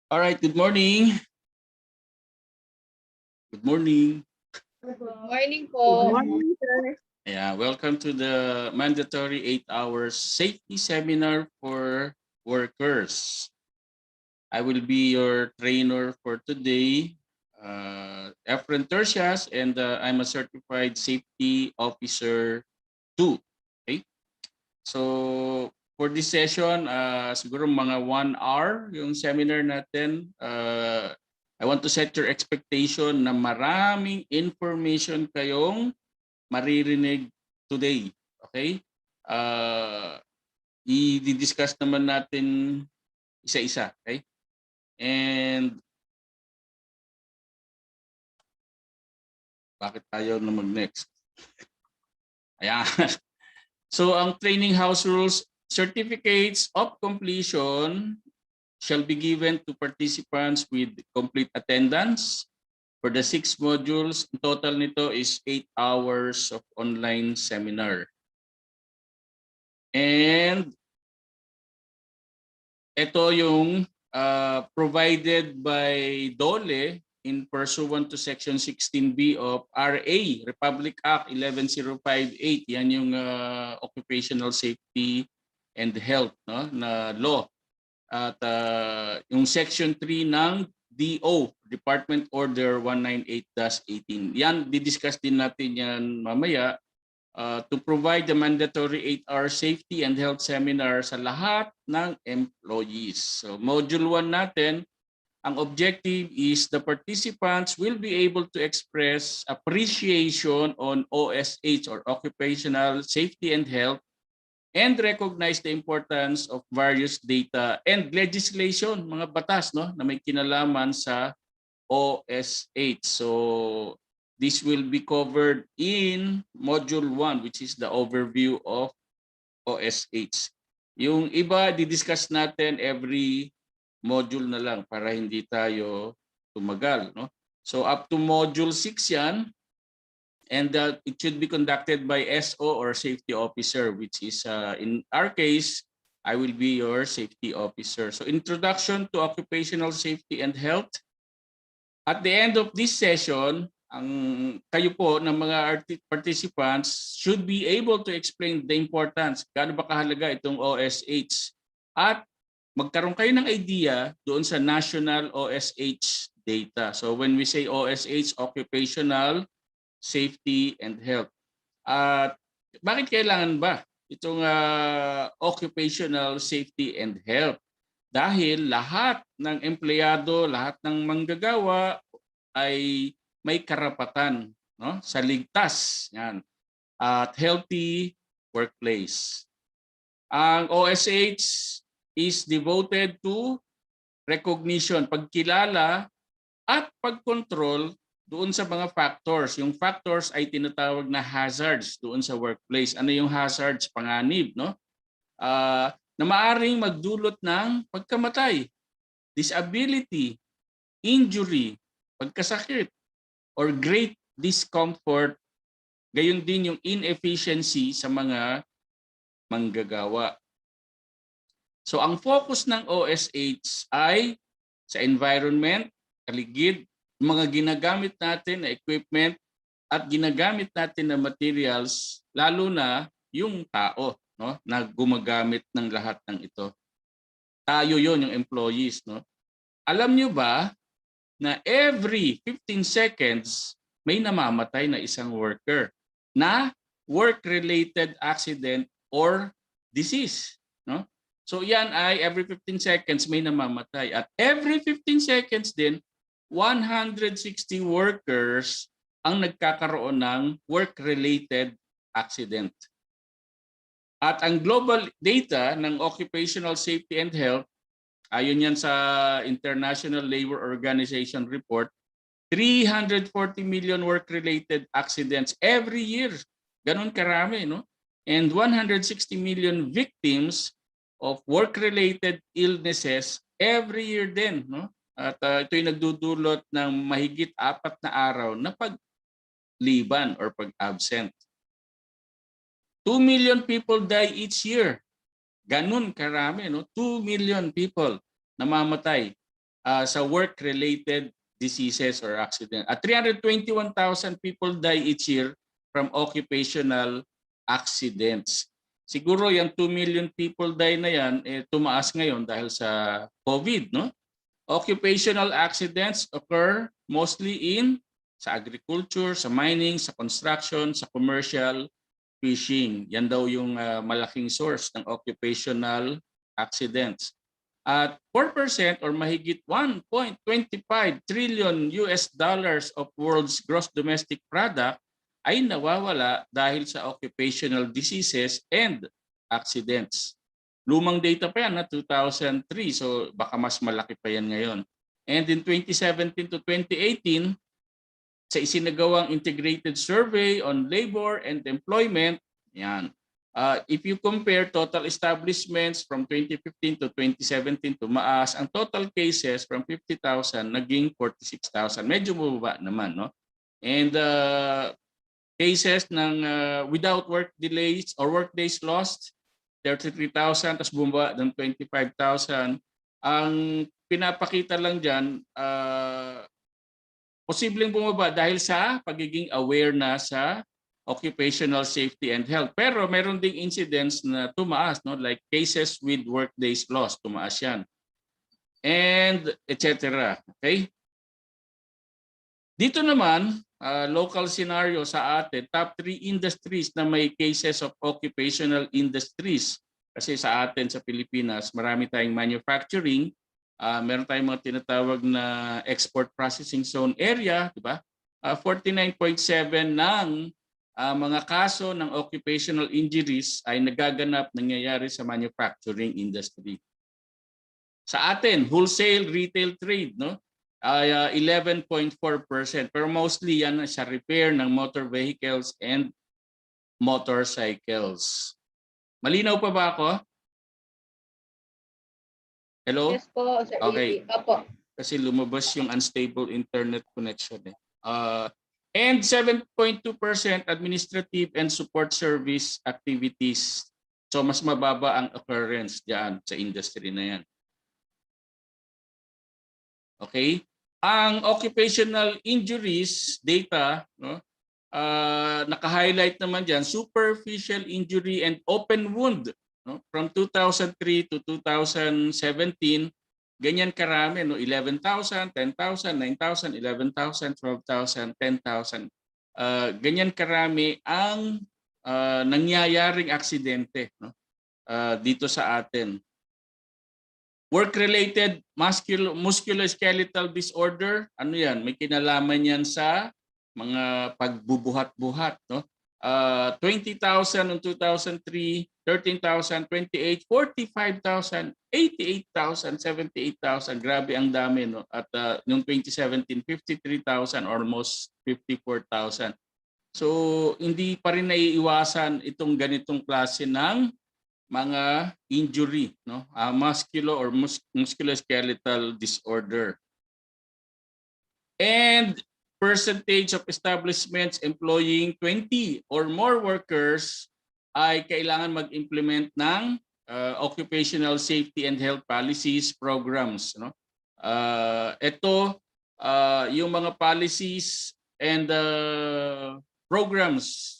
All right, good morning. Good morning. Good morning Good po. morning, sir. Yeah, welcome to the mandatory 8 hours safety seminar for workers. I will be your trainer for today, Efren Tercias, and I'm a certified safety officer 2. Okay, so for this session, siguro mga 1 hour yung seminar natin. I want to set your expectation na maraming information kayong maririnig today. Okay? I-discuss naman natin isa-isa. Okay? And bakit tayo na mag-next? Ayan. So ang training house rules, certificates of completion shall be given to participants with complete attendance. For the 6 modules, total nito is 8 hours of online seminar. And ito yung provided by DOLE in pursuant to Section 16B of RA, Republic Act 11058. Yan yung occupational safety and health, no, na law. At yung Section 3 ng DO, Department Order 198-18. Yan, didiscuss din natin yan mamaya. To provide the mandatory 8-hour safety and health seminar sa lahat ng employees. So Module 1 natin, ang objective is the participants will be able to express appreciation on OSH or Occupational Safety and Health and recognize the importance of various data and legislation, mga batas, no, na may kinalaman sa OSH. So this will be covered in Module 1, which is the overview of OSH. Yung iba, didiscuss natin every module na lang para hindi tayo tumagal, no? So up to Module 6 yan. And it should be conducted by SO or safety officer, which is in our case, I will be your safety officer. So introduction to occupational safety and health. At the end of this session, ang kayo po ng mga participants should be able to explain the importance, gaano ba kahalaga itong OSH, at magkaroon kayo ng idea doon sa national OSH data. So when we say OSH, occupational safety and health. At bakit kailangan ba itong occupational safety and health? Dahil lahat ng empleyado, lahat ng manggagawa ay may karapatan, no, sa ligtas yan at healthy workplace. Ang OSH is devoted to recognition, pagkilala at pagkontrol doon sa mga factors. Yung factors ay tinatawag na hazards doon sa workplace. Ano yung hazards? Panganib, no? Na maaaring magdulot ng pagkamatay, disability, injury, pagkasakit, or great discomfort. Gayon din yung inefficiency sa mga manggagawa. So ang focus ng OSH ay sa environment, paligid, mga ginagamit natin na equipment at ginagamit natin na materials, lalo na yung tao, no, na gumagamit ng lahat ng ito. Tayo yon, yung employees, no. Alam nyo ba na every 15 seconds may namamatay na isang worker na work-related accident or disease, no? So yan ay every 15 seconds may namamatay, at every 15 seconds din 160 workers ang nagkakaroon ng work-related accident. At ang global data ng occupational safety and health, ayon yan sa International Labor Organization report, 340 million work-related accidents every year. Ganon karami, no? And 160 million victims of work-related illnesses every year din, no? At ito'y nagdudulot ng mahigit 4 na araw na pagliban or pag-absent. 2 million people die each year. Ganun karami, no? 2 million people namamatay. sa work-related diseases or accident. At 321,000 people die each year from occupational accidents. Siguro yung 2 million people die na yan, tumaas ngayon dahil sa COVID, no? Occupational accidents occur mostly sa agriculture, sa mining, sa construction, sa commercial, fishing. Yan daw yung malaking source ng occupational accidents. At 4% or mahigit 1.25 trillion US dollars of world's gross domestic product ay nawawala dahil sa occupational diseases and accidents. Lumang data pa yan na 2003, so baka mas malaki pa yan ngayon. And in 2017 to 2018, sa isinagawang integrated survey on labor and employment, yan. If you compare total establishments from 2015 to 2017, tumaas ang total cases from 50,000 naging 46,000. Medyo bumaba naman, no? And cases ng without work delays or work days lost, 33,000, tapos bumaba ng 25,000. Ang pinapakita lang dyan, posibleng bumaba dahil sa pagiging aware na sa occupational safety and health. Pero meron ding incidents na tumaas, no? Like cases with work days lost, tumaas yan. And etc. Okay? Dito naman, local scenario sa atin, top 3 industries na may cases of occupational industries. Kasi sa atin sa Pilipinas, marami tayong manufacturing, meron tayong mga tinatawag na export processing zone area, di ba? 49.7 ng mga kaso ng occupational injuries ay nangyayari sa manufacturing industry. Sa atin, wholesale retail trade, no? Ay 11.4%, pero mostly yan sa repair ng motor vehicles and motorcycles. Malinaw pa ba ako? Hello? Yes po, Sir Okay. Opo. Kasi lumabas yung unstable internet connection. And 7.2% administrative and support service activities. So mas mababa ang occurrence diyan sa industry na yan. Okay? Ang occupational injuries data, no? Naka-highlight naman diyan superficial injury and open wound, no? From 2003 to 2017, ganyan karami, no? 11,000, 10,000, 9,000, 11,000, 12,000, 10,000. Ganyan karami ang nangyayaring aksidente, no? Dito sa atin. Work-related musculoskeletal disorder, ano yan? May kinalaman yan sa mga pagbubuhat-buhat, no? 20,000 noong 2003, 13,000, 28, 45,000, 88,000, 78,000. Grabe ang dami, no? At noong 2017, 53,000, almost 54,000. So hindi pa rin naiiwasan itong ganitong klase ng mga injury, no? Musculoskeletal disorder. And percentage of establishments employing 20 or more workers ay kailangan mag-implement ng occupational safety and health policies, programs, no? Ito yung mga policies and programs,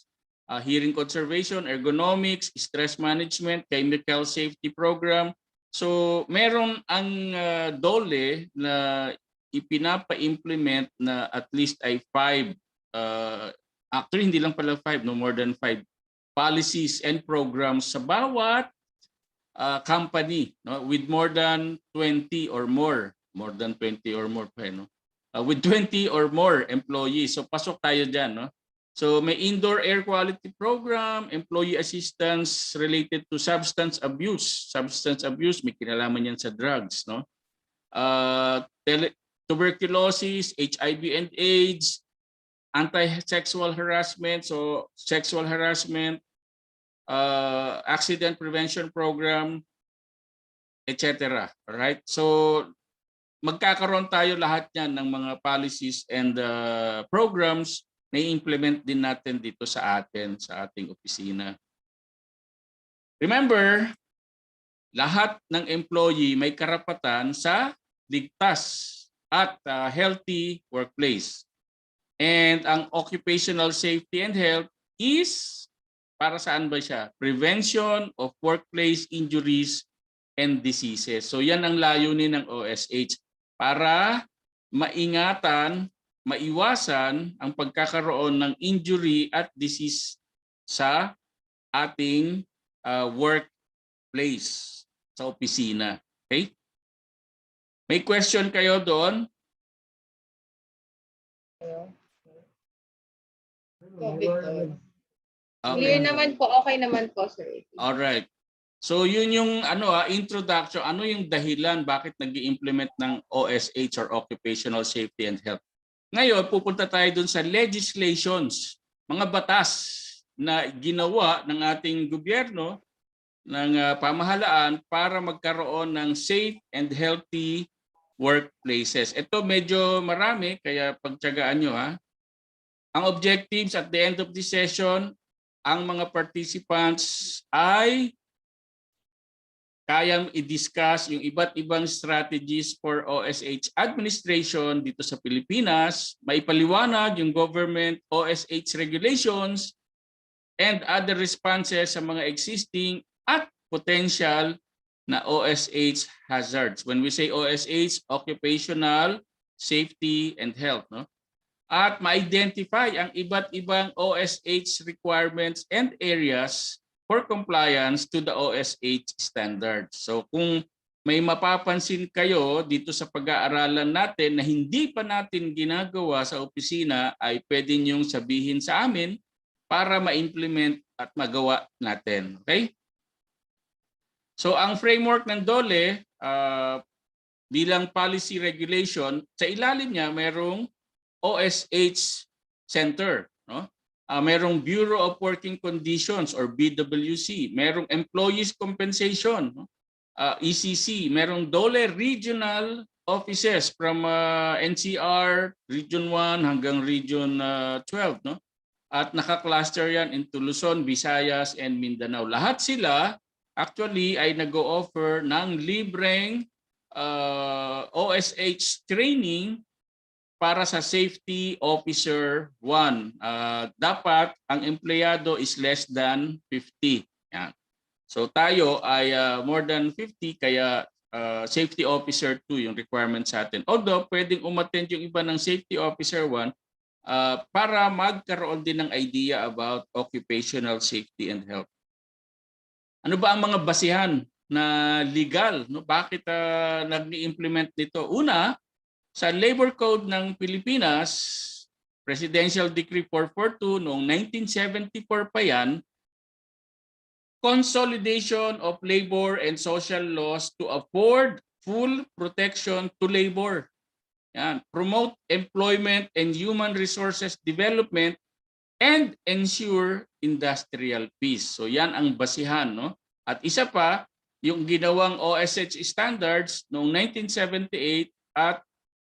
hearing conservation, ergonomics, stress management, chemical safety program. So meron ang DOLE na ipinapa-implement na at least ay 5, actually hindi lang pala 5, no, more than 5 policies and programs sa bawat company, no, with more than 20 or more pa, no? With 20 or more employees. So pasok tayo diyan, no? So may indoor air quality program, employee assistance related to substance abuse. Substance abuse, may kinalaman yan sa drugs, no? Tuberculosis, HIV and AIDS, anti-sexual harassment, so sexual harassment, accident prevention program, etc. Alright? So magkakaroon tayo lahat yan ng mga policies and programs na i-implement din natin dito sa atin, sa ating opisina. Remember, lahat ng employee may karapatan sa ligtas at healthy workplace. And ang occupational safety and health is para saan ba siya? Prevention of workplace injuries and diseases. So yan ang layunin ng OSH para maingatan, maiwasan ang pagkakaroon ng injury at disease sa ating workplace, sa opisina. Okay? May question kayo doon? Okay. Clear naman po, okay naman po, sir. All right. So yun yung introduction, ano yung dahilan bakit nag-i-implement ng OSH or Occupational Safety and Health. Ngayon, pupunta tayo dun sa legislations, mga batas na ginawa ng ating gobyerno, ng pamahalaan para magkaroon ng safe and healthy workplaces. Ito medyo marami, kaya pagtiyagaan nyo ha. Ang objectives at the end of this session, ang mga participants ay kayang i-discuss yung iba't ibang strategies for OSH administration dito sa Pilipinas, maipaliwanag yung government OSH regulations and other responses sa mga existing at potential na OSH hazards. When we say OSH, occupational safety and health, no? At ma-identify ang iba't ibang OSH requirements and areas for compliance to the OSH standards. So kung may mapapansin kayo dito sa pag-aaralan natin na hindi pa natin ginagawa sa opisina, ay pwede niyong sabihin sa amin para ma-implement at magawa natin. Okay? So ang framework ng DOLE bilang policy regulation, sa ilalim niya mayroong OSH Center, no? Merong Bureau of Working Conditions or BWC, merong Employees Compensation, no? ECC, merong DOLE Regional Offices from NCR, Region 1 hanggang Region 12, no? At naka-cluster yan into Luzon, Visayas, and Mindanao. Lahat sila actually ay nag-o-offer ng libreng OSH training para sa Safety Officer 1. Dapat ang empleyado is less than 50. Yan. So tayo ay more than 50, kaya Safety Officer 2 yung requirement sa atin. Although pwedeng umattend yung iba ng Safety Officer 1 para magkaroon din ng idea about occupational safety and health. Ano ba ang mga basihan na legal? No? Bakit nag-i-implement nito? Una, sa Labor Code ng Pilipinas, Presidential Decree 442 noong 1974 pa yan, consolidation of labor and social laws to afford full protection to labor. Yan. Promote employment and human resources development and ensure industrial peace. So yan ang basihan, no? At isa pa, yung ginawang OSH Standards noong 1978 at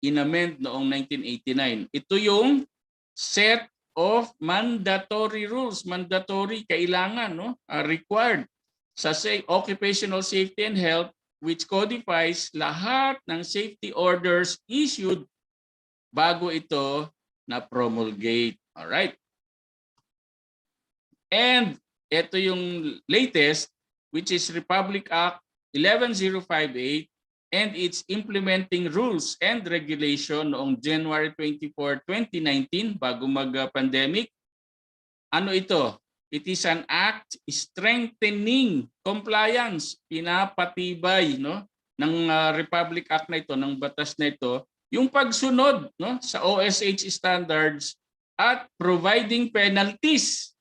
inamend noong 1989. Ito yung set of mandatory rules, mandatory kailangan, no? Required sa occupational safety and health, which codifies lahat ng safety orders issued bago ito na promulgate. All right. And ito yung latest, which is Republic Act 11058 and its implementing rules and regulation noong January 24, 2019 bago mag-pandemic. Ano ito? It is an act strengthening compliance, pinapatibay, no, ng Republic Act na ito, ng batas na ito, yung pagsunod, no, sa OSH standards at providing penalties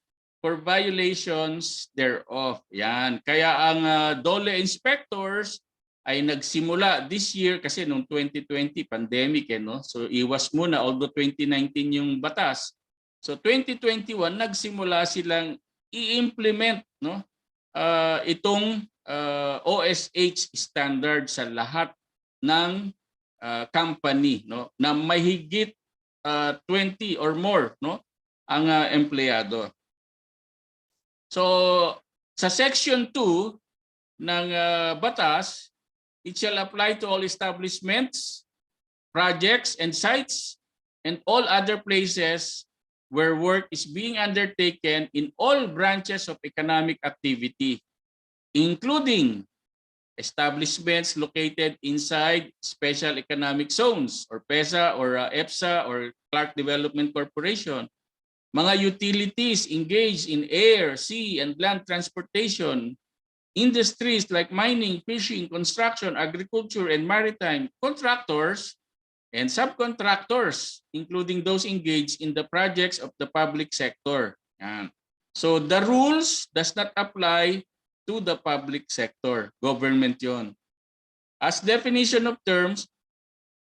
for violations thereof. Yan. Kaya ang DOLE inspectors ay nagsimula this year kasi noong 2020 pandemic, no? So iwas muna, although 2019 yung batas. So 2021 nagsimula silang i-implement, no, itong OSH standard sa lahat ng company, no, na mahigit 20 or more, no, ang empleyado. So sa section 2 ng batas, it shall apply to all establishments, projects, and sites, and all other places where work is being undertaken in all branches of economic activity, including establishments located inside Special Economic Zones or PEZA or EPSA or Clark Development Corporation, mga utilities engaged in air, sea, and land transportation, industries like mining, fishing, construction, agriculture, and maritime, contractors, and subcontractors, including those engaged in the projects of the public sector. Yan. So the rules does not apply to the public sector. Government yon. As definition of terms,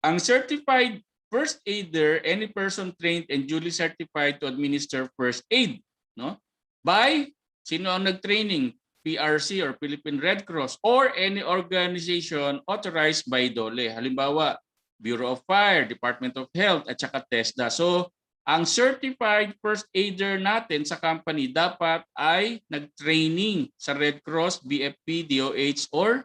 ang certified first aider, any person trained and duly certified to administer first aid, no? By sino ang nag-training? PRC or Philippine Red Cross or any organization authorized by DOLE. Halimbawa, Bureau of Fire, Department of Health, at saka TESDA. So, ang certified first aider natin sa company dapat ay nag-training sa Red Cross, BFP, DOH, or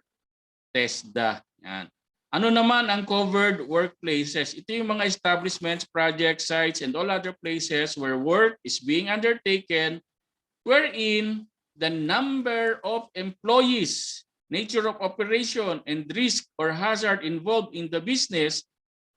TESDA. Yan. Ano naman ang covered workplaces? Ito yung mga establishments, project sites, and all other places where work is being undertaken wherein the number of employees, nature of operation, and risk or hazard involved in the business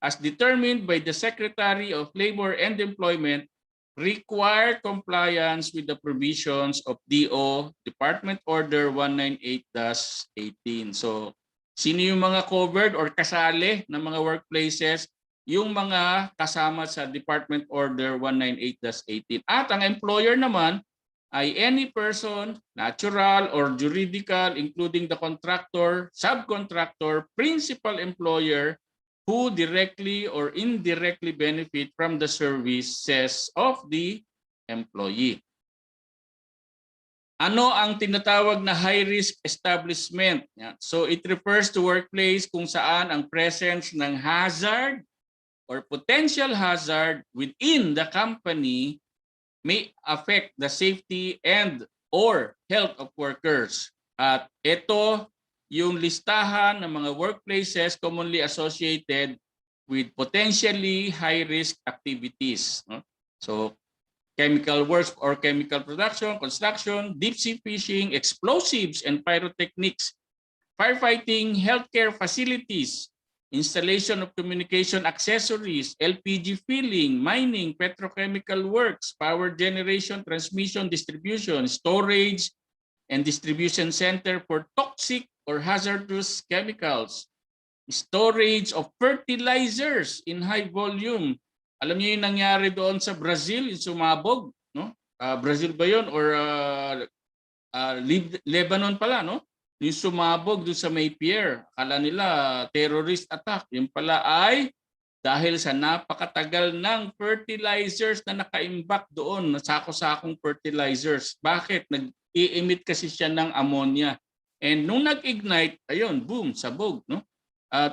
as determined by the Secretary of Labor and Employment require compliance with the provisions of DO Department Order 198-18. So, sino yung mga covered or kasali ng mga workplaces? Yung mga kasama sa Department Order 198-18. At ang employer naman ay any person, natural or juridical, including the contractor, subcontractor, principal employer, who directly or indirectly benefit from the services of the employee. Ano ang tinatawag na high-risk establishment? So it refers to workplace kung saan ang presence ng hazard or potential hazard within the company may affect the safety and or health of workers. At ito yung listahan ng mga workplaces commonly associated with potentially high-risk activities. So, chemical works or chemical production, construction, deep-sea fishing, explosives and pyrotechnics, firefighting, healthcare facilities, installation of communication accessories, LPG filling, mining, petrochemical works, power generation, transmission, distribution, storage, and distribution center for toxic or hazardous chemicals, storage of fertilizers in high volume. Alam niyo yung nangyari doon sa Brazil, yung sumabog, no? Brazil ba yun or Lebanon pala, no? Yung sumabog doon sa Maypier, akala nila terrorist attack. Yung pala ay dahil sa napakatagal ng fertilizers na nakaimbak doon, sako-sakong fertilizers. Bakit? Nag-i-emit kasi siya ng ammonia. And nung nag-ignite, ayun, boom, sabog, no?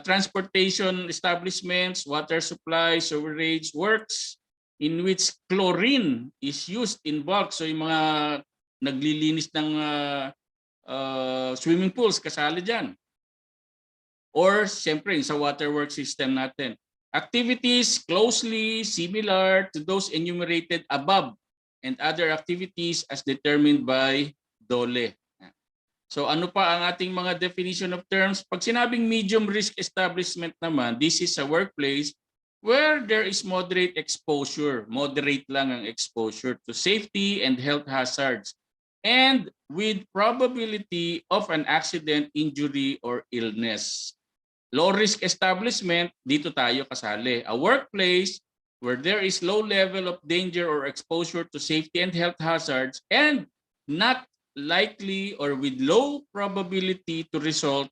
Transportation establishments, water supply, sewerage works in which chlorine is used in bulk. So yung mga naglilinis ng swimming pools, kasali dyan. Or siyempre sa waterworks system natin. Activities closely similar to those enumerated above and other activities as determined by DOLE. So ano pa ang ating mga definition of terms? Pag sinabing medium risk establishment naman, this is a workplace where there is moderate exposure. Moderate lang ang exposure to safety and health hazards and with probability of an accident, injury, or illness. Low risk establishment, dito tayo kasali. A workplace where there is low level of danger or exposure to safety and health hazards and not likely or with low probability to result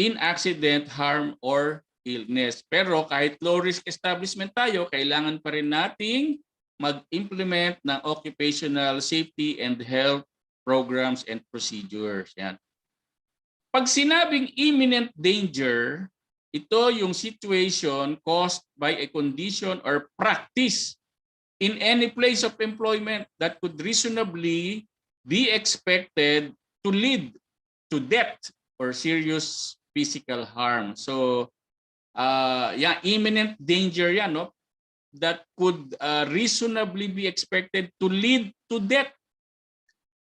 in accident, harm, or illness. Pero kahit low risk establishment tayo, kailangan pa rin nating mag-implement ng occupational safety and health programs and procedures. Yan. Pag sinabing imminent danger, ito yung situation caused by a condition or practice in any place of employment that could reasonably be expected to lead to death or serious physical harm. So yeah, imminent danger yan, no? That could reasonably be expected to lead to death.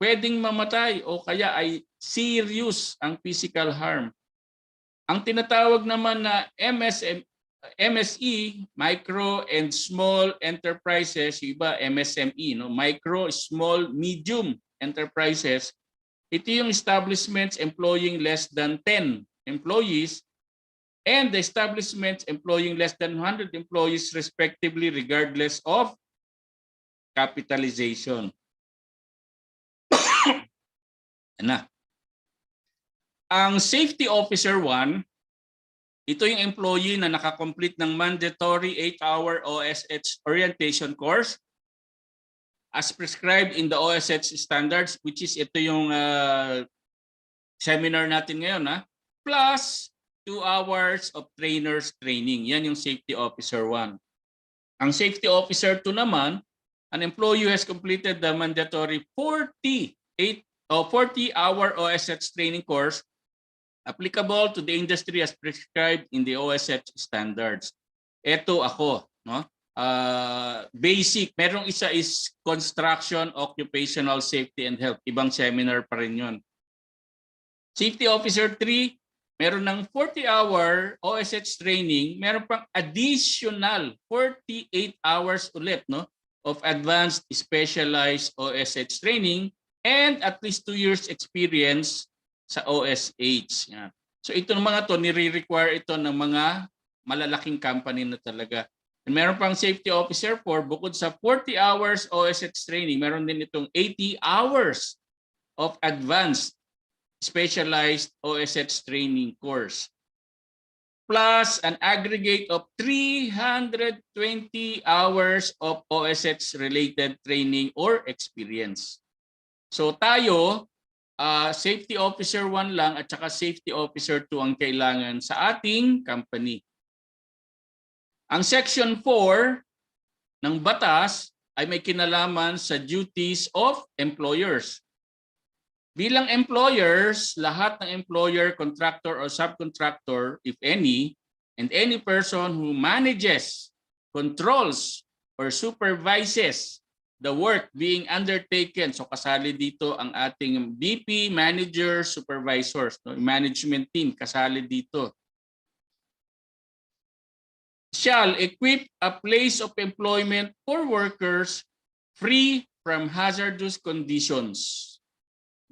Pwedeng mamatay o kaya ay serious ang physical harm. Ang tinatawag naman na MSE, Micro and Small Enterprises, yung iba MSME, no? Micro, Small, Medium Enterprises. Ito yung establishments employing less than 10 employees and the establishments employing less than 100 employees respectively regardless of capitalization. Na. Ang Safety Officer 1, ito yung employee na nakakomplete ng mandatory 8-hour OSH orientation course as prescribed in the OSH Standards, which is ito yung seminar natin ngayon, plus 2 hours of trainer's training. Yan yung Safety Officer 1. Ang Safety Officer 2 naman, an employee who has completed the mandatory 40-hour OSH training course applicable to the industry as prescribed in the OSH Standards. Ito ako, no? Basic. Merong isa is Construction, Occupational Safety and Health. Ibang seminar pa rin yun. Safety Officer 3, meron ng 40-hour OSH training, meron pang additional 48 hours ulit, no, of advanced specialized OSH training and at least 2 years experience sa OSH. Yan. So ito ng mga to, nire-require ito ng mga malalaking company na talaga. And meron pang Safety Officer 4, bukod sa 40 hours OSH training, meron din itong 80 hours of advanced specialized OSH training course. Plus an aggregate of 320 hours of OSH related training or experience. So tayo, Safety Officer 1 lang at saka Safety Officer 2 ang kailangan sa ating company. Ang Section 4 ng batas ay may kinalaman sa duties of employers. Bilang employers, lahat ng employer, contractor, or subcontractor, if any, and any person who manages, controls, or supervises the work being undertaken. So kasali dito ang ating BP, manager, supervisors, no? Management team, kasali dito. Shall equip a place of employment for workers free from hazardous conditions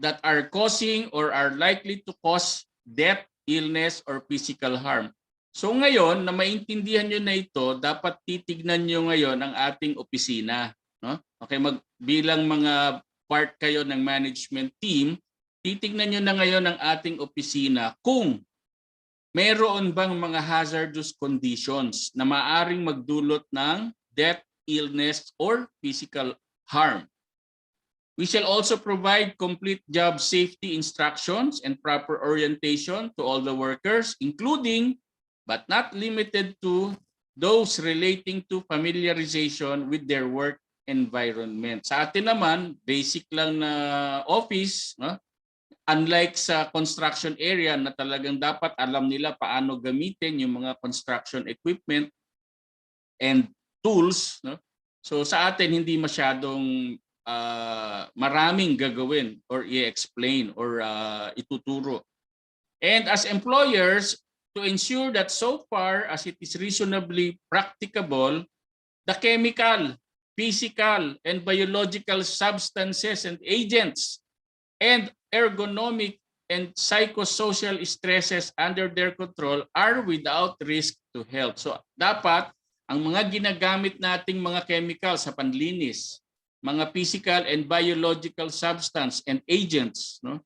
that are causing or are likely to cause death, illness, or physical harm. So ngayon, na maintindihan nyo na ito, dapat titignan nyo ngayon ang ating opisina. No? Okay, bilang mga part kayo ng management team, titignan nyo na ngayon ang ating opisina kung meron bang mga hazardous conditions na maaring magdulot ng death, illness, or physical harm. We shall also provide complete job safety instructions and proper orientation to all the workers, including but not limited to those relating to familiarization with their work environment. Sa atin naman, basic lang na office, no? Unlike sa construction area na talagang dapat alam nila paano gamitin yung mga construction equipment and tools, no? So sa atin hindi masyadong maraming gagawin or i-explain or ituturo. And as employers, to ensure that so far as it is reasonably practicable, the chemical, physical, and biological substances and agents and ergonomic and psychosocial stresses under their control are without risk to health. So dapat ang mga ginagamit nating mga chemical sa panlinis, mga physical and biological substance and agents, no?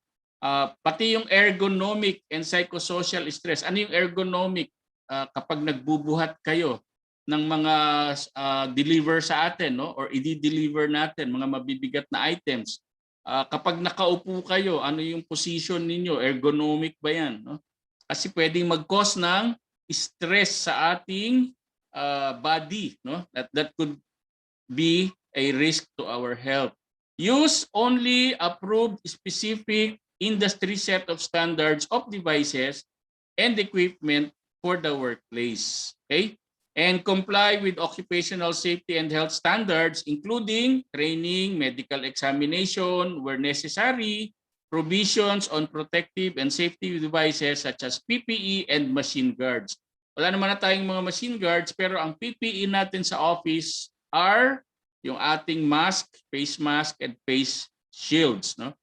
Pati yung ergonomic and psychosocial stress. Ano yung ergonomic? Kapag nagbubuhat kayo ng mga deliver sa atin, no? Or i-deliver natin mga mabibigat na items. Kapag nakaupo kayo, ano yung position ninyo? Ergonomic ba yan? No? Kasi pwedeng mag-cause ng stress sa ating body, no? That could be a risk to our health. Use only approved specific industry set of standards of devices and equipment for the workplace. Okay? And comply with occupational safety and health standards, including training, medical examination where necessary, provisions on protective and safety devices such as PPE and machine guards. Wala naman na tayong mga machine guards, pero ang PPE natin sa office are yung ating mask, and face shields. No?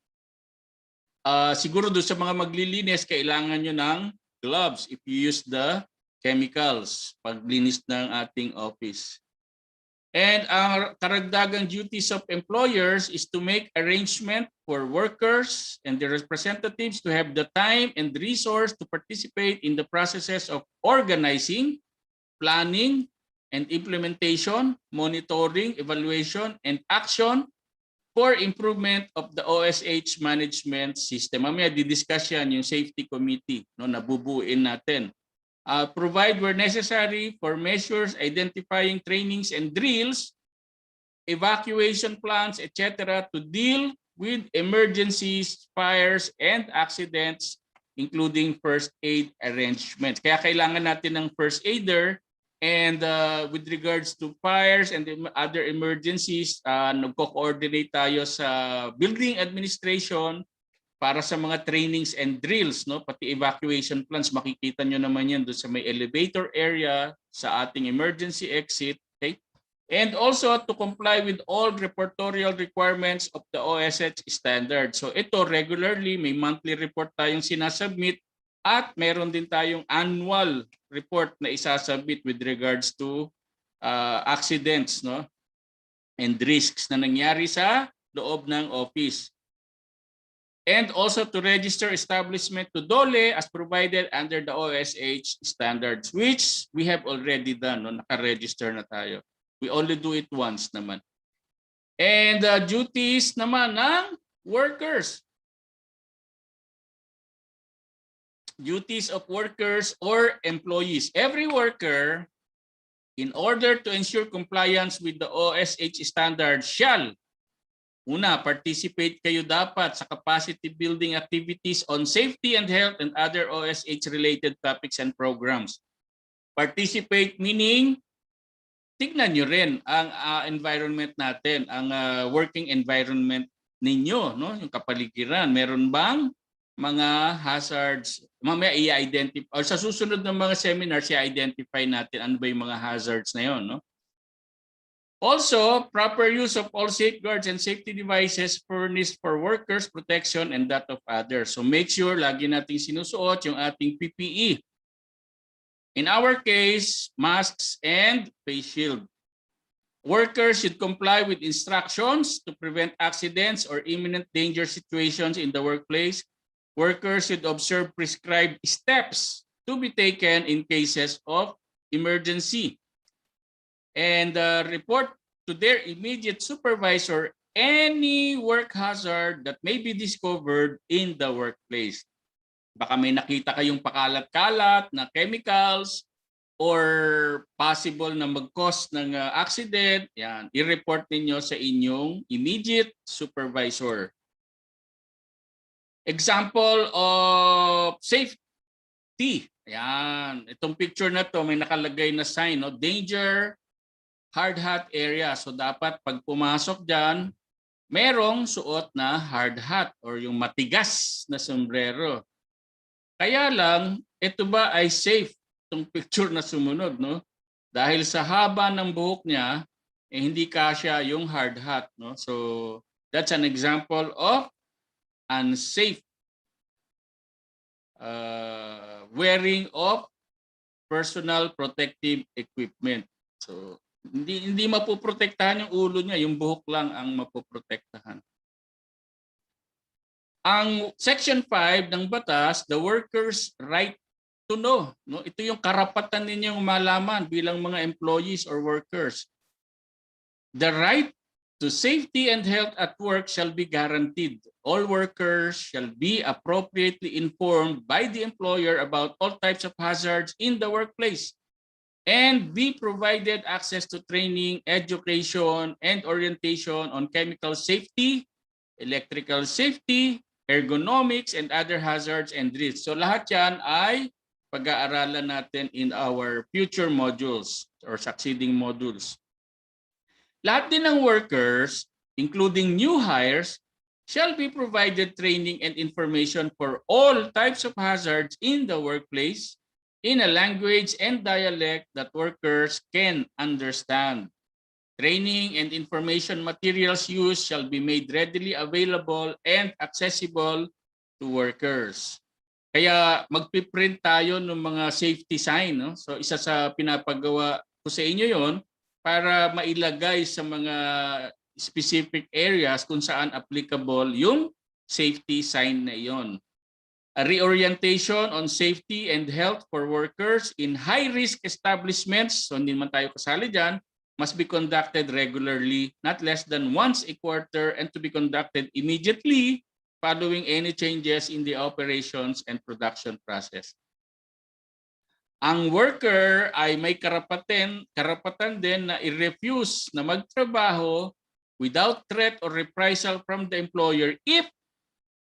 Siguro doon sa mga maglilinis, kailangan nyo ng gloves if you use the chemicals paglinis ng ating office. And ang karagdagang duties of employers is to make arrangement for workers and their representatives to have the time and resource to participate in the processes of organizing, planning, and implementation, monitoring, evaluation, and action for improvement of the OSH management system. Mamaya didiscuss yan yung safety committee, no, na bubuuin natin. Provide where necessary for measures identifying trainings and drills, evacuation plans, etc. to deal with emergencies, fires, and accidents, including first aid arrangements. Kaya kailangan natin ng first aider. And with regards to fires and other emergencies, nagko-coordinate tayo sa building administration para sa mga trainings and drills, no? Pati evacuation plans, makikita nyo naman yan doon sa may elevator area, sa ating emergency exit. Okay? And also to comply with all reportorial requirements of the OSH Standards. So ito regularly, may monthly report tayong sinasubmit at meron din tayong annual report na isasubmit with regards to accidents, no? And risks na nangyari sa loob ng office. And also to register establishment to DOLE as provided under the OSH Standards, which we have already done. No? Naka-register na tayo. We only do it once naman. And duties naman ng workers. Duties of workers or employees. Every worker, in order to ensure compliance with the OSH Standards, shall una, participate kayo dapat sa capacity building activities on safety and health and other OSH-related topics and programs. Participate meaning, tignan nyo rin ang environment natin, ang working environment ninyo, no? Yung kapaligiran. Meron bang mga hazards? Mamaya i-identify, or sa susunod ng mga seminars, i-identify natin ano ba yung mga hazards na yun, no? Also, proper use of all safeguards and safety devices furnished for workers' protection and that of others. So make sure lagi nating sinusuot yung ating PPE. In our case, masks and face shield. Workers should comply with instructions to prevent accidents or imminent danger situations in the workplace. Workers should observe prescribed steps to be taken in cases of emergency. And report to their immediate supervisor any work hazard that may be discovered in the workplace. Baka may nakita kayong pakalat-kalat na chemicals or possible na mag-cause ng accident, yan, i-report ninyo sa inyong immediate supervisor. Example of safety. Yan, itong picture na to may nakalagay na sign, no? Danger, hard hat area. So dapat pag pumasok dyan, merong suot na hard hat or yung matigas na sombrero. Kaya lang, ito ba ay safe itong picture na sumunod, no? Dahil sa haba ng buhok niya, hindi kasya yung hard hat, no? So that's an example of unsafe wearing of personal protective equipment. So hindi mapoprotektahan yung ulo niya, yung buhok lang ang mapoprotektahan. Ang Section 5 ng batas, the workers' right to know. No? Ito yung karapatan ninyong malaman bilang mga employees or workers. The right to safety and health at work shall be guaranteed. All workers shall be appropriately informed by the employer about all types of hazards in the workplace and be provided access to training, education, and orientation on chemical safety, electrical safety, ergonomics, and other hazards and risks. So lahat yan ay pag-aaralan natin in our future modules or succeeding modules. Lahat din ng workers, including new hires, shall be provided training and information for all types of hazards in the workplace in a language and dialect that workers can understand. Training and information materials used shall be made readily available and accessible to workers. Kaya magpiprint tayo ng mga safety sign. No? So isa sa pinapagawa ko sa inyo yon para mailagay sa mga specific areas kung saan applicable yung safety sign na iyon. A reorientation on safety and health for workers in high-risk establishments, so hindi man tayo kasali dyan, must be conducted regularly, not less than once a quarter, and to be conducted immediately following any changes in the operations and production process. Ang worker ay may karapatan din na i-refuse na magtrabaho without threat or reprisal from the employer if,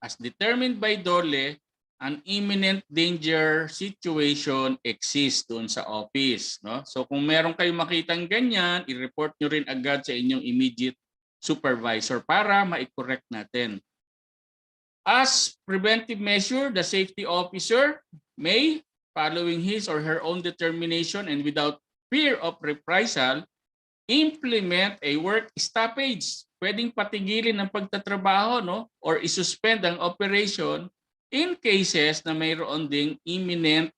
as determined by DOLE, an imminent danger situation exists doon sa office. No? So kung meron kayong makitang ganyan, i-report nyo rin agad sa inyong immediate supervisor para ma-correct natin. As preventive measure, the safety officer may, following his or her own determination and without fear of reprisal, implement a work stoppage. Pwedeng patigilin ang pagtatrabaho, no? Or isuspend ang operation in cases na mayroon ding imminent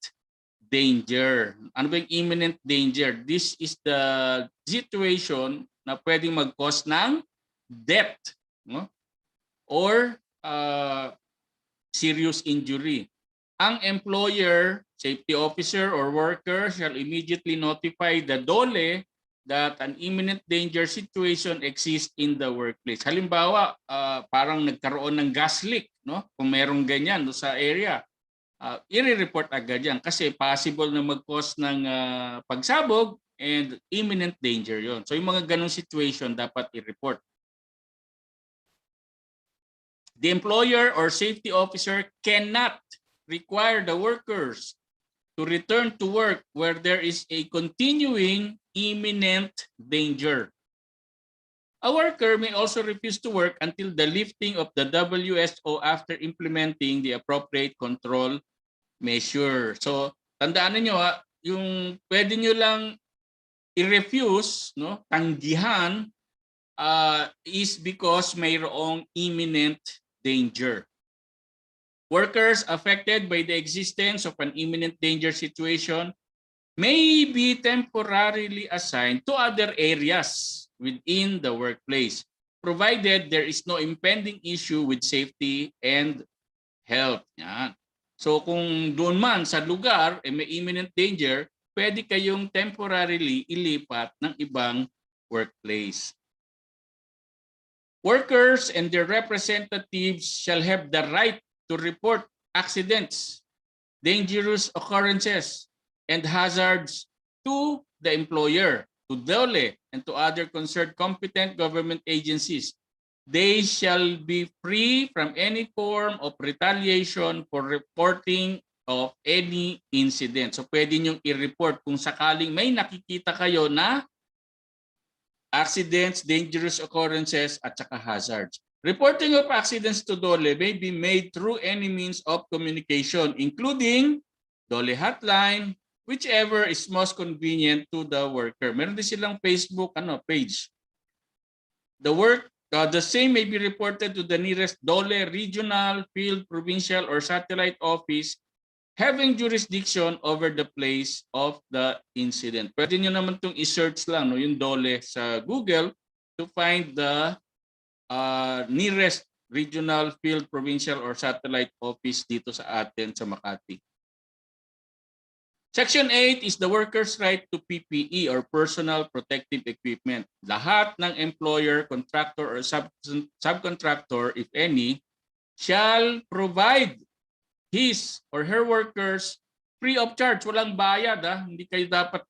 danger. Ano ba yung imminent danger? This is the situation na pwedeng mag-cause ng death, no? Or serious injury. Ang employer, safety officer, or worker shall immediately notify the DOLE that an imminent danger situation exists in the workplace. Halimbawa, parang nagkaroon ng gas leak, no? Kung merong ganyan no, sa area, i-report agad yan kasi possible na mag-cause ng pagsabog and imminent danger yon. So yung mga ganong situation dapat i-report. The employer or safety officer cannot require the workers to return to work where there is a continuing imminent danger. A worker may also refuse to work until the lifting of the WSO after implementing the appropriate control measure. So, tandaan niyo yung pwede niyo lang i-refuse, no, tanggihan is because mayroong imminent danger. Workers affected by the existence of an imminent danger situation may be temporarily assigned to other areas within the workplace, provided there is no impending issue with safety and health. Yan. So kung doon man sa lugar may imminent danger, pwede kayong temporarily ilipat ng ibang workplace. Workers and their representatives shall have the right to report accidents, dangerous occurrences, and hazards to the employer, to DOLE, and to other concerned competent government agencies. They shall be free from any form of retaliation for reporting of any incident. So pwede niyong i-report kung sakaling may nakikita kayo na accidents, dangerous occurrences, at saka hazards. Reporting of accidents to DOLE may be made through any means of communication, including DOLE hotline, whichever is most convenient to the worker. Meron din silang Facebook page. The same may be reported to the nearest DOLE regional, field, provincial, or satellite office having jurisdiction over the place of the incident. Pwede nyo naman itong i-search lang, no, yung DOLE sa Google to find the nearest regional, field, provincial, or satellite office dito sa atin sa Makati. Section 8 is the worker's right to PPE or personal protective equipment. Lahat ng employer, contractor, or subcontractor, if any, shall provide his or her workers free of charge. Walang bayad. Hindi kayo dapat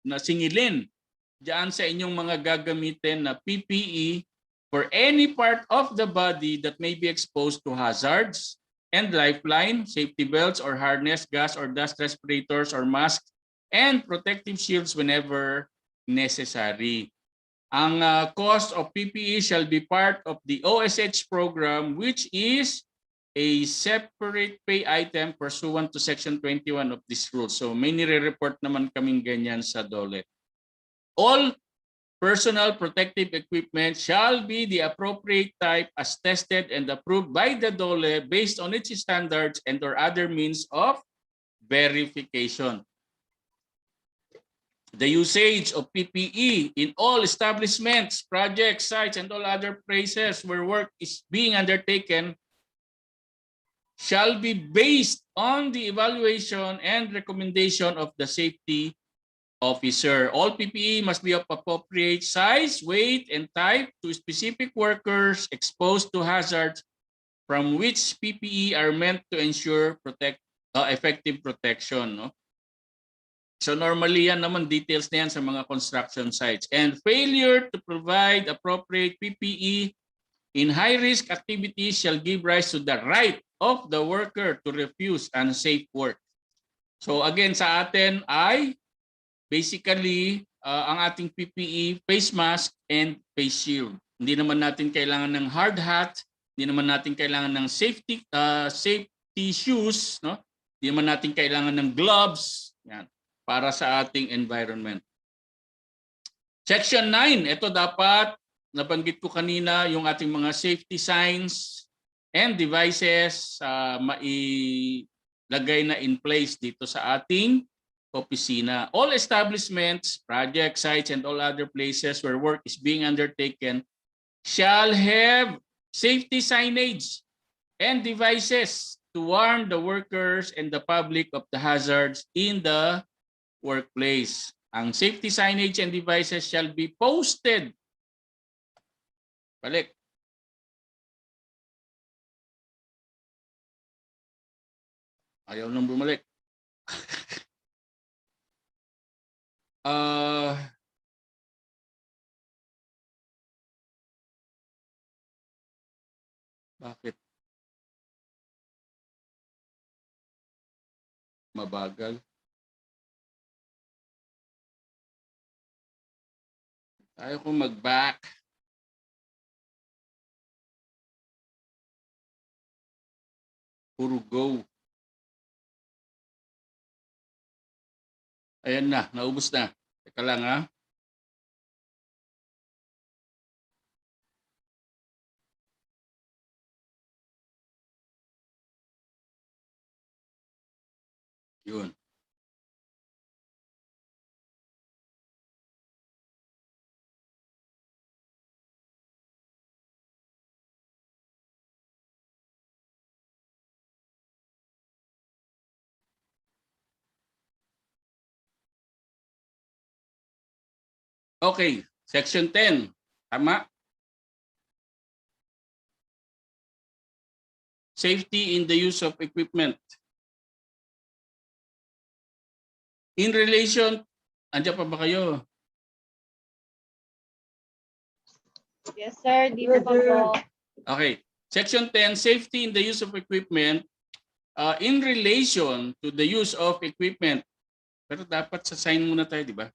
nasingilin diyan sa inyong mga gagamitin na PPE for any part of the body that may be exposed to hazards and lifeline, safety belts or harness, gas or dust respirators or masks, and protective shields whenever necessary. Ang cost of PPE shall be part of the OSH program, which is a separate pay item pursuant to Section 21 of this rule. So may nire-report naman kaming ganyan sa DOLE. All personal protective equipment shall be the appropriate type as tested and approved by the DOLE based on its standards and or other means of verification. The usage of PPE in all establishments, projects, sites, and all other places where work is being undertaken shall be based on the evaluation and recommendation of the safety officer. All PPE must be of appropriate size, weight, and type to specific workers exposed to hazards from which PPE are meant to ensure effective protection. No? So normally yan naman details na yan sa mga construction sites. And failure to provide appropriate PPE in high-risk activities shall give rise to the right of the worker to refuse unsafe work. So again sa atin ay basically ang ating PPE, face mask and face shield. Hindi naman natin kailangan ng hard hat, hindi naman natin kailangan ng safety shoes, no? Hindi naman natin kailangan ng gloves. Yan. Para sa ating environment. Section 9, ito dapat, nabanggit ko kanina, yung ating mga safety signs and devices mailagay na in place dito sa ating opisina. All establishments, project sites, and all other places where work is being undertaken shall have safety signage and devices to warn the workers and the public of the hazards in the workplace. Ang safety signage and devices shall be posted. Balik. Ayaw nang bumalik. Bakit? Mabagal. Ayaw ko mag-back. Puro go. Ayan na, naubos na. Teka lang ha. Yun. Okay, Section 10. Tama? Safety in the use of equipment. In relation, andiyan pa ba kayo? Yes, sir. Dito pa po. Okay. Section 10, safety in the use of equipment in relation to the use of equipment. Pero dapat sa sign muna tayo, di ba?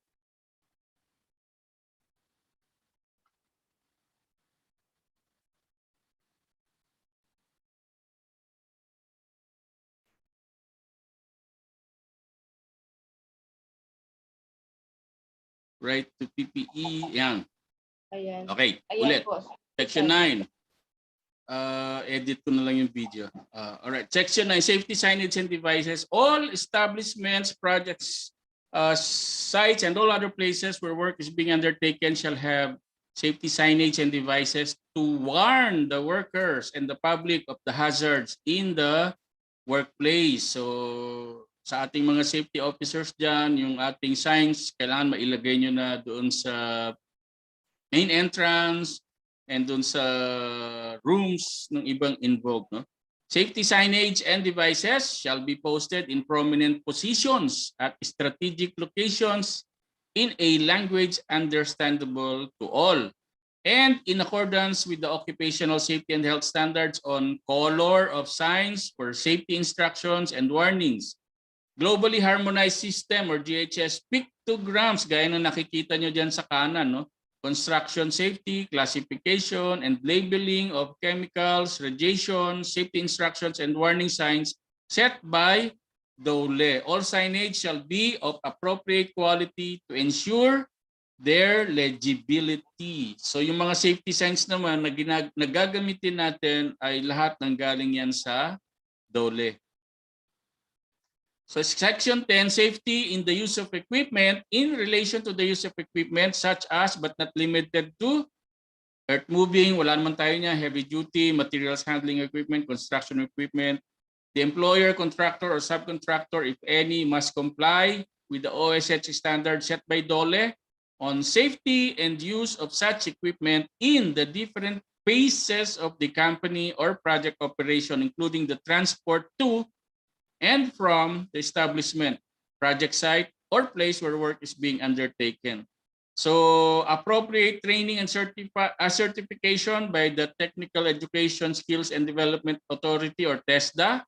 Right to PPE, yan. Ayan. Okay, Ayan ulit. po. Section 9. Edit ko na lang yung video. All right, Section 9, safety signage and devices. All establishments, projects, sites, and all other places where work is being undertaken shall have safety signage and devices to warn the workers and the public of the hazards in the workplace. So sa ating mga safety officers dyan, yung ating signs, kailangan mailagay nyo na doon sa main entrance and doon sa rooms ng ibang involved. No? Safety signage and devices shall be posted in prominent positions at strategic locations in a language understandable to all and in accordance with the Occupational Safety and Health Standards on color of signs for safety instructions and warnings. Globally Harmonized System or GHS pictograms, gaya ng nakikita nyo dyan sa kanan, no? Construction safety, classification, and labeling of chemicals, radiation, safety instructions, and warning signs set by DOLE. All signage shall be of appropriate quality to ensure their legibility. So yung mga safety signs naman na nagagamitin natin ay lahat ng galing yan sa DOLE. So Section 10, safety in the use of equipment in relation to the use of equipment such as but not limited to earth moving, wala naman tayo niya, heavy duty, materials handling equipment, construction equipment. The employer, contractor, or subcontractor, if any, must comply with the OSH standards set by DOLE on safety and use of such equipment in the different phases of the company or project operation, including the transport to and from the establishment, project site, or place where work is being undertaken. So appropriate training and certification by the Technical Education Skills and Development Authority or TESDA,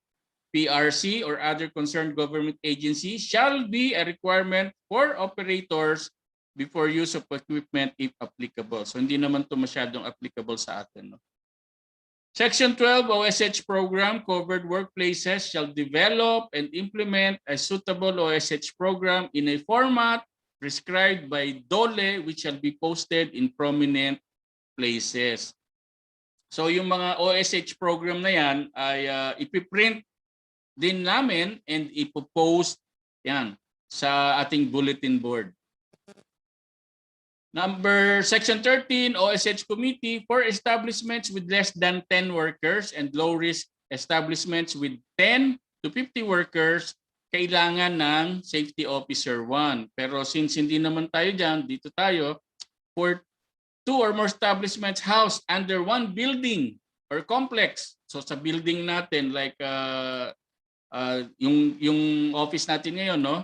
PRC, or other concerned government agency shall be a requirement for operators before use of equipment if applicable. So hindi naman to masyadong applicable sa atin, no? Section 12, OSH Program, covered workplaces shall develop and implement a suitable OSH program in a format prescribed by DOLE which shall be posted in prominent places. So yung mga OSH program na yan ay ipiprint din namin and ipopost yan sa ating bulletin board. Section 13, OSH Committee for establishments with less than 10 workers and low-risk establishments with 10 to 50 workers, kailangan ng Safety Officer 1. Pero since hindi naman tayo dyan, dito tayo, for 2 or more establishments housed under one building or complex. So sa building natin, like yung office natin ngayon, no?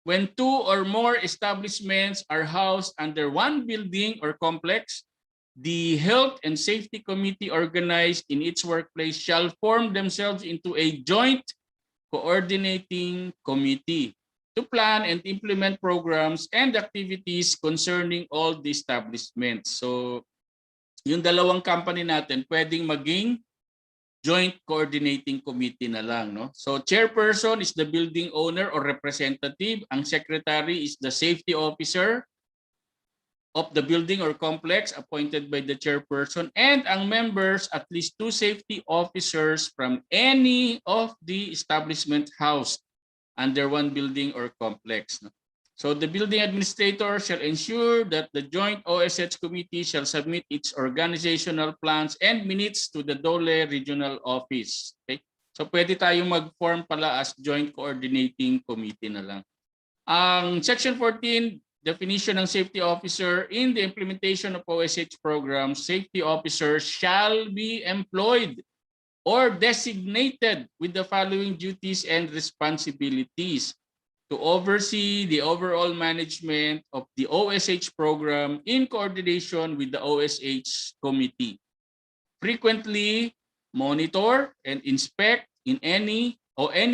When 2 or more establishments are housed under one building or complex, the Health and Safety Committee organized in each workplace shall form themselves into a joint coordinating committee to plan and implement programs and activities concerning all the establishments. So, yung dalawang company natin pwedeng maging joint coordinating committee na lang, no? So chairperson is the building owner or representative, ang secretary is the safety officer of the building or complex appointed by the chairperson, and ang members at least 2 safety officers from any of the establishment housed under one building or complex, no? So the building administrator shall ensure that the joint OSH committee shall submit its organizational plans and minutes to the DOLE regional office. Okay? So pwede tayong mag-form pala as joint coordinating committee na lang. Ang Section 14, definition ng safety officer in the implementation of OSH programs, safety officers shall be employed or designated with the following duties and responsibilities: to oversee the overall management of the OSH program in coordination with the OSH Committee. Frequently monitor and inspect in any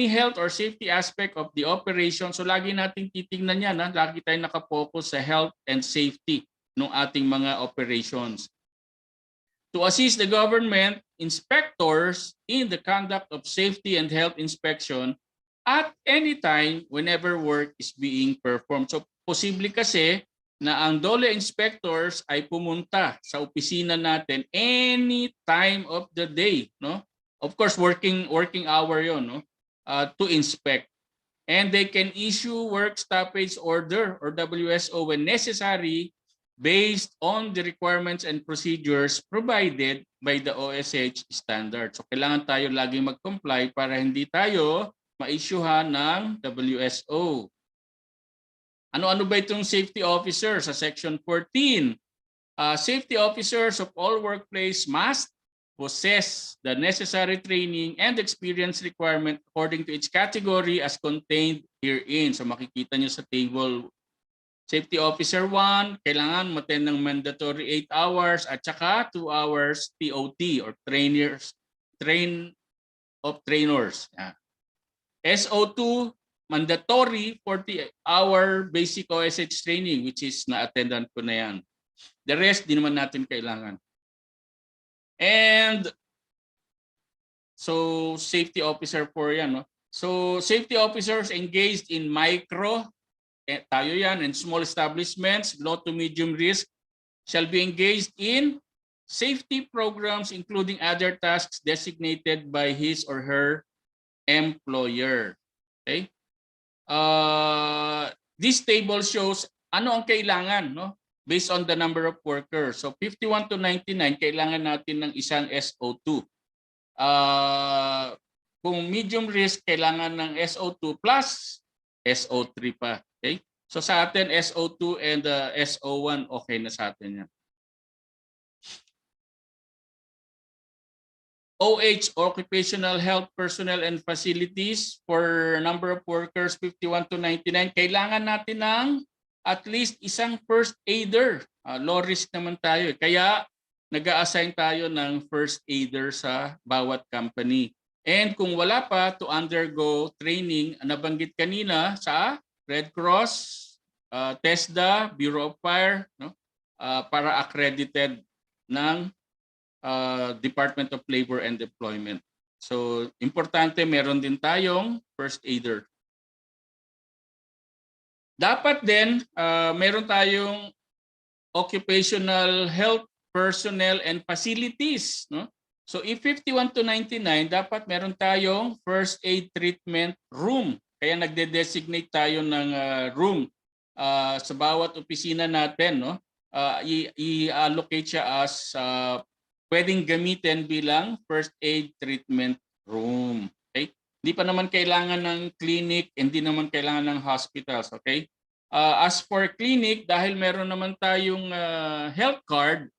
health or safety aspect of the operation. So lagi nating titingnan yan, ha? Lagi tayong nakapokus sa health and safety ng ating mga operations. To assist the government inspectors in the conduct of safety and health inspection at any time whenever work is being performed. So posible kasi na ang DOLE inspectors ay pumunta sa opisina natin any time of the day, no? Of course working hour 'yon, no? To inspect. And they can issue work stoppage order or WSO when necessary based on the requirements and procedures provided by the OSH standards. So kailangan tayo laging mag-comply para hindi tayo ma-issuehan ng WSO. Ano-ano ba itong safety officer sa Section 14? Safety officers of all workplace must possess the necessary training and experience requirement according to its category as contained herein. So makikita nyo sa table Safety Officer 1, kailangan maten ng mandatory 8 hours at saka 2 hours TOT or train of trainers. SO2, mandatory 40-hour basic OSH training which is na-attendan ko na yan. The rest, di naman natin kailangan. And so safety officer 4 yan. No? So safety officers engaged in micro, tayo yan, and small establishments, low to medium risk, shall be engaged in safety programs including other tasks designated by his or her employer. Okay? This table shows ano ang kailangan, no? Based on the number of workers. So 51 to 99, kailangan natin ng isang SO2. Kung medium risk, kailangan ng SO2 plus SO3 pa. Okay? So sa atin, SO2 and SO1, okay na sa atin yan. OH, Occupational Health Personnel and Facilities, for number of workers 51 to 99, kailangan natin ng at least isang first aider. Low risk naman tayo. Kaya nag-a-assign tayo ng first aider sa bawat company. And kung wala pa, to undergo training, nabanggit kanina sa Red Cross, TESDA, Bureau of Fire, no? Para accredited ng Department of Labor and Employment. So, importante, meron din tayong first aider. Dapat din, meron tayong occupational health personnel and facilities. No? So, if 51 to 99, dapat meron tayong first aid treatment room. Kaya nagde-designate tayo ng room sa bawat opisina natin. No? I-allocate siya as pwedeng gamitin bilang first aid treatment room. Okay? Hindi pa naman kailangan ng clinic, hindi naman kailangan ng hospitals. Okay? As for clinic, dahil meron naman tayong health card,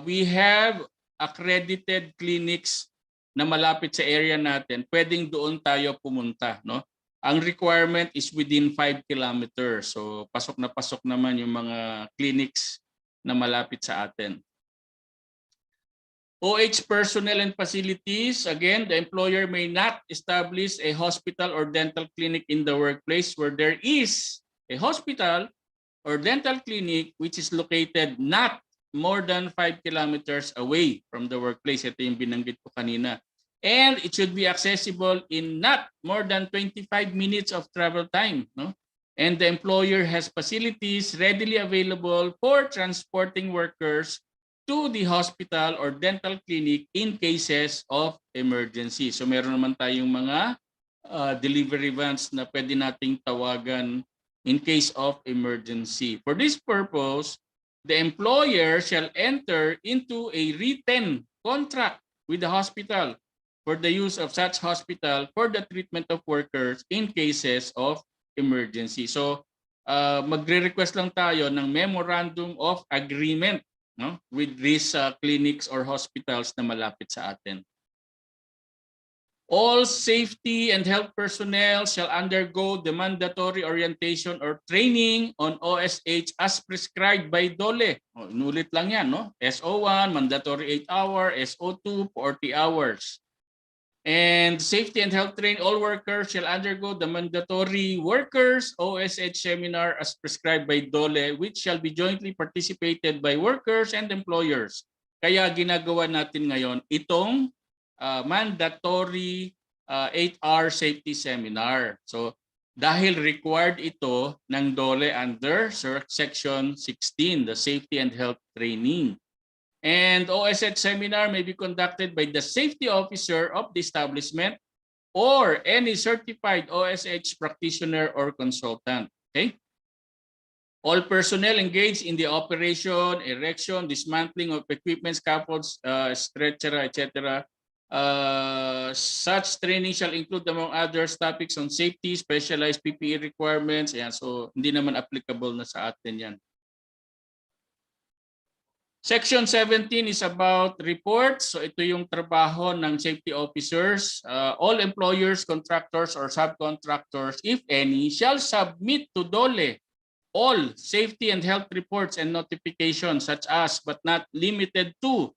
we have accredited clinics na malapit sa area natin. Pwedeng doon tayo pumunta. No? Ang requirement is within 5 kilometers. So pasok na pasok naman yung mga clinics na malapit sa atin. OH personnel and facilities, again, the employer may not establish a hospital or dental clinic in the workplace where there is a hospital or dental clinic which is located not more than 5 kilometers away from the workplace. Ito yung binanggit ko kanina. And it should be accessible in not more than 25 minutes of travel time. No? And the employer has facilities readily available for transporting workers to the hospital or dental clinic in cases of emergency. So meron naman tayong mga delivery vans na pwede nating tawagan in case of emergency. For this purpose, the employer shall enter into a written contract with the hospital for the use of such hospital for the treatment of workers in cases of emergency. So magre-request lang tayo ng memorandum of agreement, no, with these clinics or hospitals na malapit sa atin. All safety and health personnel shall undergo the mandatory orientation or training on OSH as prescribed by DOLE. Inulit lang yan, no? SO1, mandatory 8 hours, SO2, 40 hours. And safety and health train, all workers shall undergo the mandatory workers OSH seminar as prescribed by DOLE, which shall be jointly participated by workers and employers. Kaya ginagawa natin ngayon itong mandatory 8-hour safety seminar. So dahil required ito ng DOLE under Section 16, the safety and health training. And OSH seminar may be conducted by the safety officer of the establishment or any certified OSH practitioner or consultant. Okay? All personnel engaged in the operation, erection, dismantling of equipment, scaffolds, stretcher, etc. Such training shall include, among others, topics on safety, specialized PPE requirements. Ayan, so hindi naman applicable na sa atin yan. Section 17 is about reports. So ito yung trabaho ng safety officers. All employers, contractors, or subcontractors, if any, shall submit to DOLE all safety and health reports and notifications such as but not limited to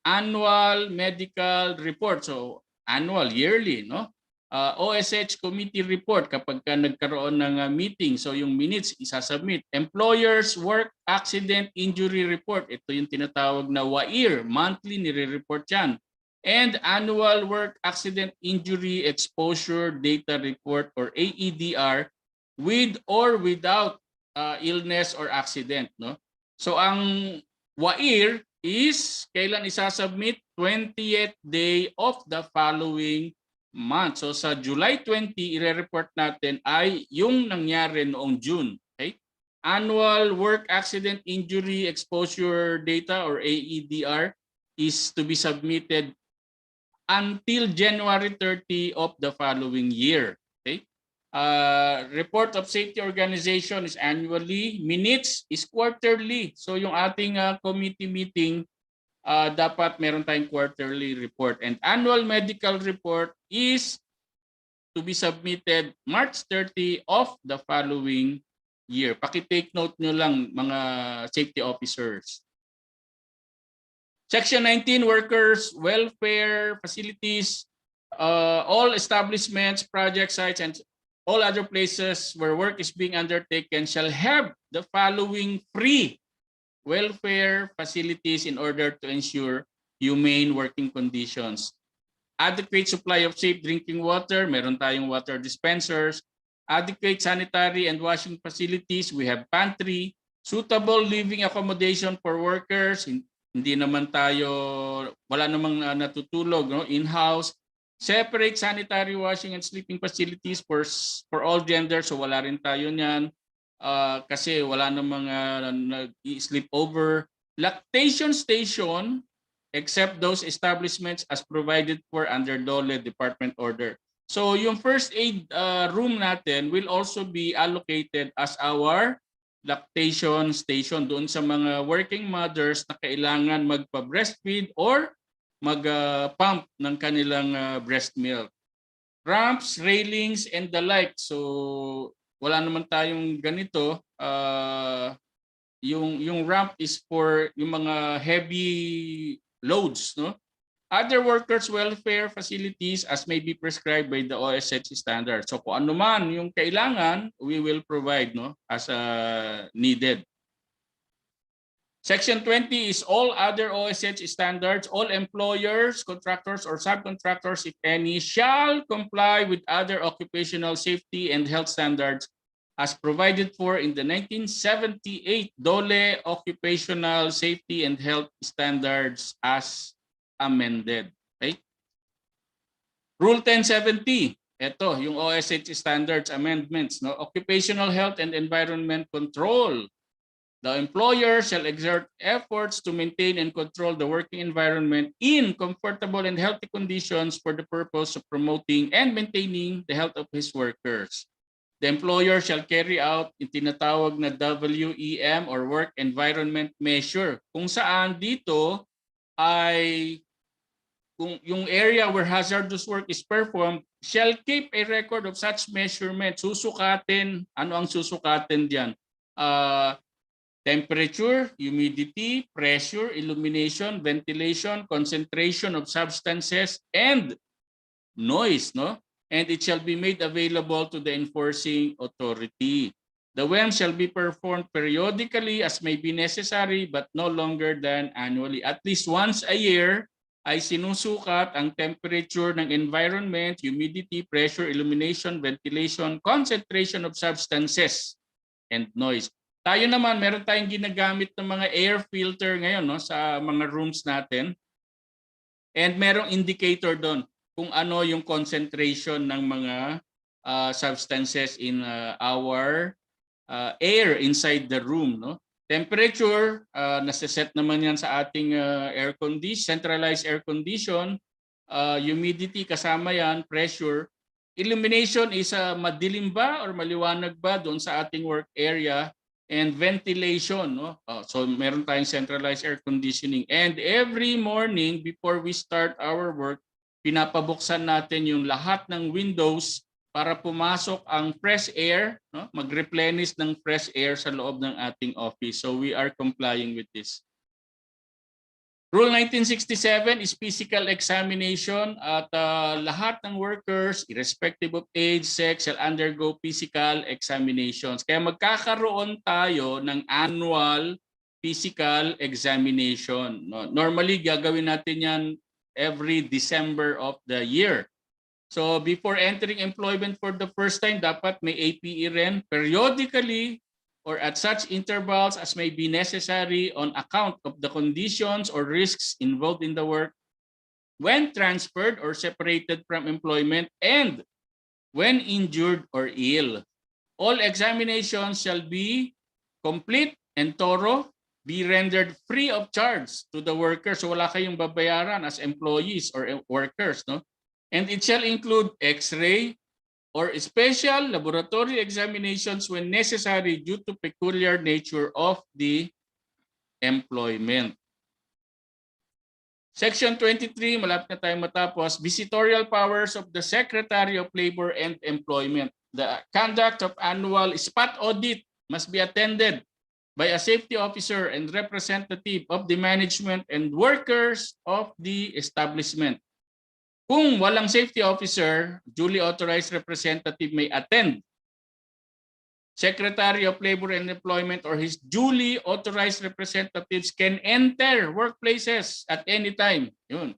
annual medical report. So annual, yearly, no? OSH Committee report kapag ka nagkaroon ng meeting. So yung minutes isasubmit. Employers Work Accident Injury Report. Ito yung tinatawag na WAIR. Monthly nire-report yan. And Annual Work Accident Injury Exposure Data Report or AEDR with or without illness or accident. No? So ang WAIR is kailan isasubmit? 20th day of the following month. So sa July 20, ire-report natin ay yung nangyari noong June. Okay? Annual Work Accident Injury Exposure Data or AEDR is to be submitted until January 30 of the following year. Okay? Report of Safety Organization is annually. Minutes is quarterly. So yung ating committee meeting, dapat meron tayong quarterly report. And annual medical report is to be submitted March 30 of the following year. Paki-take note nyo lang mga safety officers. Section 19, workers, welfare, facilities, all establishments, project sites, and all other places where work is being undertaken shall have the following free welfare facilities in order to ensure humane working conditions. Adequate supply of safe drinking water, meron tayong water dispensers. Adequate sanitary and washing facilities, we have pantry. Suitable living accommodation for workers, hindi naman tayo, wala namang natutulog, no? In-house. Separate sanitary washing and sleeping facilities for all genders, so wala rin tayo niyan. Kasi wala namang nag-sleep over. Lactation station, except those establishments as provided for under DOLE Department Order. So yung first aid room natin will also be allocated as our lactation station doon sa mga working mothers na kailangan magpa-breastfeed or mag-pump ng kanilang breast milk. Ramps, railings, and the like. So wala naman tayong ganito. Yung ramp is for yung mga heavy loads, no? Other workers' welfare facilities as may be prescribed by the OSH Standards. So kung ano man yung kailangan, we will provide, no, as needed. Section 20 is all other OSH standards. All employers, contractors, or subcontractors, if any, shall comply with other occupational safety and health standards as provided for in the 1978 DOLE Occupational Safety and Health Standards as amended. Okay? Rule 1070. Ito, yung OSH Standards Amendments. No? Occupational Health and Environment Control. The employer shall exert efforts to maintain and control the working environment in comfortable and healthy conditions for the purpose of promoting and maintaining the health of his workers. The employer shall carry out yung tinatawag na WEM or Work Environment Measure. Kung saan dito ay kung yung area where hazardous work is performed shall keep a record of such measurement. Susukatin, ano ang susukatin diyan? Temperature, humidity, pressure, illumination, ventilation, concentration of substances, and noise, no? And it shall be made available to the enforcing authority. The WEM shall be performed periodically as may be necessary but no longer than annually. At least once a year ay sinusukat ang temperature ng environment, humidity, pressure, illumination, ventilation, concentration of substances, and noise. Tayo naman, meron tayong ginagamit ng mga air filter ngayon, no, sa mga rooms natin. And merong indicator doon kung ano yung concentration ng mga substances in our air inside the room. No? Temperature, nasa-set naman yan sa ating air condition, centralized air condition. Humidity, kasama yan. Pressure. Illumination is madilim ba or maliwanag ba doon sa ating work area? And ventilation, no? So meron tayong centralized air conditioning. And every morning before we start our work, pinapabuksan natin yung lahat ng windows para pumasok ang fresh air, no? Mag-replenish ng fresh air sa loob ng ating office. So we are complying with this. Rule 1967 is physical examination at lahat ng workers, irrespective of age, sex, shall undergo physical examinations. Kaya magkakaroon tayo ng annual physical examination. No? Normally, gagawin natin yan every December of the year. So before entering employment for the first time, dapat may APE rin. Periodically, or at such intervals as may be necessary on account of the conditions or risks involved in the work when transferred or separated from employment and when injured or ill. All examinations shall be complete and thorough, be rendered free of charge to the workers. So wala kayong babayaran as employees or workers, no? And it shall include X-ray, or special laboratory examinations when necessary due to peculiar nature of the employment. Section 23, malapit na tayong matapos, Visitorial Powers of the Secretary of Labor and Employment. The conduct of annual spot audit must be attended by a safety officer and representative of the management and workers of the establishment. Kung walang safety officer, duly authorized representative may attend. Secretary of Labor and Employment or his duly authorized representatives can enter workplaces at any time. Yun.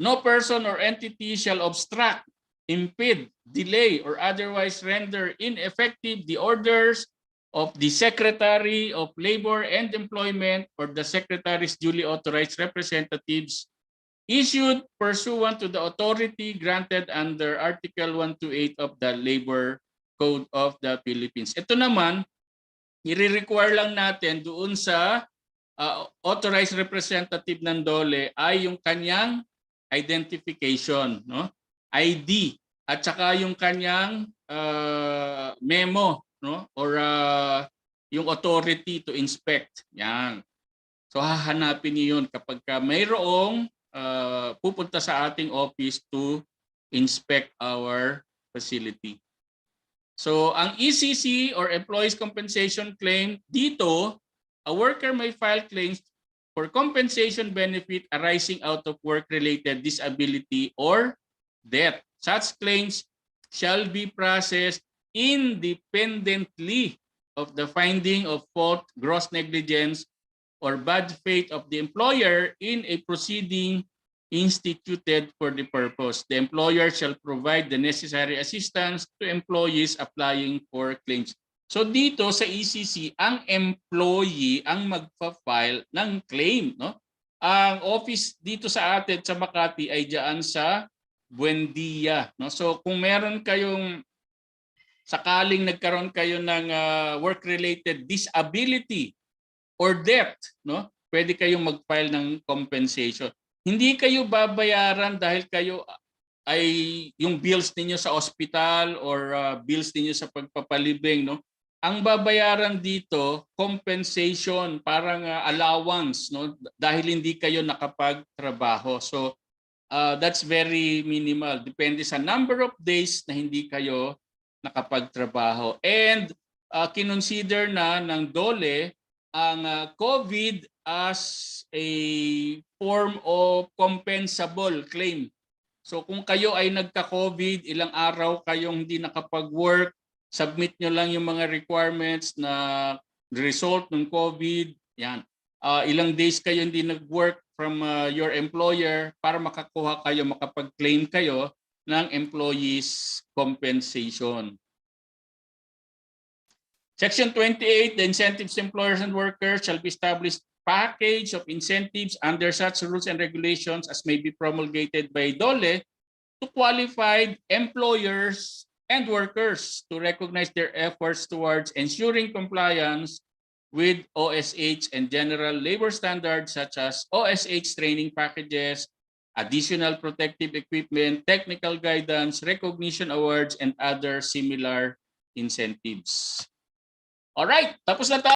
No person or entity shall obstruct, impede, delay, or otherwise render ineffective the orders of the Secretary of Labor and Employment or the Secretary's duly authorized representatives issued pursuant to the authority granted under Article 128 of the Labor Code of the Philippines. Ito naman, i-require lang natin doon sa authorized representative ng DOLE ay yung kanyang identification, no? ID, at saka yung kanyang memo, no? Or yung authority to inspect. Yan. So hahanapin niyo yun kapag mayroong pupunta sa ating office to inspect our facility. So ang ECC or Employees Compensation Claim, dito, a worker may file claims for compensation benefit arising out of work-related disability or death. Such claims shall be processed independently of the finding of fault, gross negligence, or bad faith of the employer in a proceeding instituted for the purpose. The employer shall provide the necessary assistance to employees applying for claims. So dito sa ECC, ang employee ang magpa-file ng claim, no? Ang office dito sa atin sa Makati ay diyan sa Buendia, no? So kung meron kayong sakaling nagkaroon kayo ng work-related disability or death, no? Pwede kayong mag-file ng compensation. Hindi kayo babayaran dahil kayo ay yung bills ninyo sa ospital or bills ninyo sa pagpapalibing, no? Ang babayaran dito, compensation, parang allowance, no? Dahil hindi kayo nakapagtrabaho. So that's very minimal. Depende sa number of days na hindi kayo nakapagtrabaho. And kinonsider na ng DOLE ang COVID as a form of compensable claim. So kung kayo ay nagka-COVID, ilang araw kayong hindi nakapag-work, submit nyo lang yung mga requirements na result ng COVID. Yan. Ilang days kayo hindi nag-work from your employer para makakuha kayo, makapag-claim kayo ng employees compensation. Section 28, the incentives to employers and workers shall be established package of incentives under such rules and regulations as may be promulgated by DOLE to qualified employers and workers to recognize their efforts towards ensuring compliance with OSH and general labor standards such as OSH training packages, additional protective equipment, technical guidance, recognition awards, and other similar incentives. Alright, tapos na tayo.